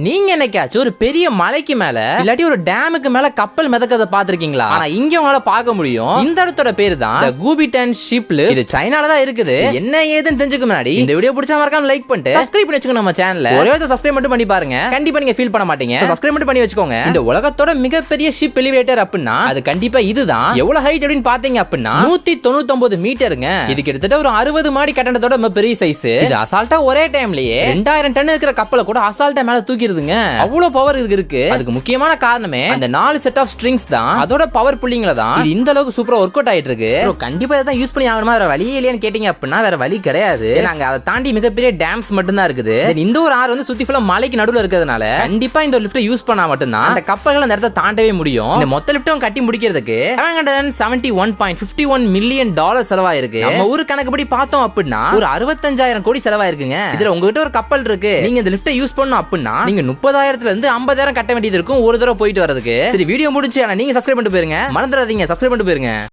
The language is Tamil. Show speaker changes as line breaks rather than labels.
நீங்க என்னைக்காச்சும் ஒரு பெரிய மலைக்கு மேல இல்லாட்டி ஒரு டேமுக்கு மேல கப்பல் மிதக்கத பாத்திருக்கீங்களா? ஆனா இங்க உங்களால பார்க்க முடியும். இந்த இடத்தோட பேரு தான் கூபிடன் ஷிப்ல. இது சைனால தான் இருக்குது. என்ன ஏதுன்னு தெரிஞ்சுக்க முன்னாடி இந்த வீடியோ பிடிச்சா மறக்காம லைக் பண்ணிட்டு சப்ஸ்கிரைப் பண்ணி வச்சுக்கோங்க. நம்ம சேனலை ஒரே ஒரு சப்ஸ்கிரைப் மட்டும் பண்ணி பாருங்க. கண்டிப்பா நீங்க ஃபீல் பண்ண மாட்டீங்க. சப்ஸ்கிரைப் மட்டும் பண்ணி வச்சுக்கோங்க. இந்த உலகத்தோட மிகப்பெரிய ஷிப் எலிவேட்டர் அப்படின்னா அது கண்டிப்பா இதுதான். எவ்வளவு ஹைட் அப்படின்னு பாத்தீங்க அப்படின்னா 199 மீட்டருங்க. இது கிட்டத்தட்ட ஒரு 60 மாடி கட்டடத்தோட பெரிய சைஸ். இது அசால்ட்டா ஒரே டைம்லயே 2000 டன் இருக்கிற கப்பலை கூட அசால்ட்டா மேல தூக்கி அவ்வளவு பவர் இருக்கு. அதுக்கு முக்கியமான காரணமே அந்த 4 செட் ஆஃப் ஸ்ட்ரிங்ஸ் தான். அதோட பவர் புல்லிங்ல தான் இது இந்த அளவுக்கு சூப்பரா ஒர்க் அவுட் ஆயிட்டு இருக்கு. கண்டிப்பா இதை யூஸ் பண்ணி ஆகணுமா? வேற வழியே இல்லையான்னு கேட்டீங்க அப்படின்னா வேற வழி கிடையாது. நாங்க அதை தாண்டி மிகப்பெரிய டேம்ஸ் மட்டும் தான் இருக்குது. இந்த ஒரு ஆறு வந்து சுத்தி ஃபுல்லா மலைக்கு நடுவுல இருக்கிறதுனால கண்டிப்பா இந்த லிஃப்ட் யூஸ் பண்ணா மட்டும்தான் அந்த கப்பல்கள் அந்த இடத்தை தாண்டவே முடியும். இந்த மொத்த லிஃப்ட்டும் கட்டி முடிக்கிறதுக்கு $771.51 மில்லியன் செலவாயிருக்கு. நம்ம ஊர் கணக்குப்படி பார்த்தோம் அப்படின்னா ஒரு 65,000 கோடி செலவாயிருக்குங்க. இதுல உங்ககிட்ட ஒரு கப்பல் இருக்கு, நீங்க இந்த லிஃப்ட் யூஸ் பண்ணணும் அப்படின்னா நீங்க 30,000 இருந்து 50,000 கட்ட வேண்டியது இருக்கும் ஒரு தடவை போயிட்டு வரதுக்கு. சரி, வீடியோ முடிஞ்சு. ஆனா நீங்க சப்ஸ்கிரைப் பண்ணிட்டு போயிருங்க, மறந்துடாதீங்க சப்ஸ்கிரைப் பண்ணிட்டு போயிருங்க.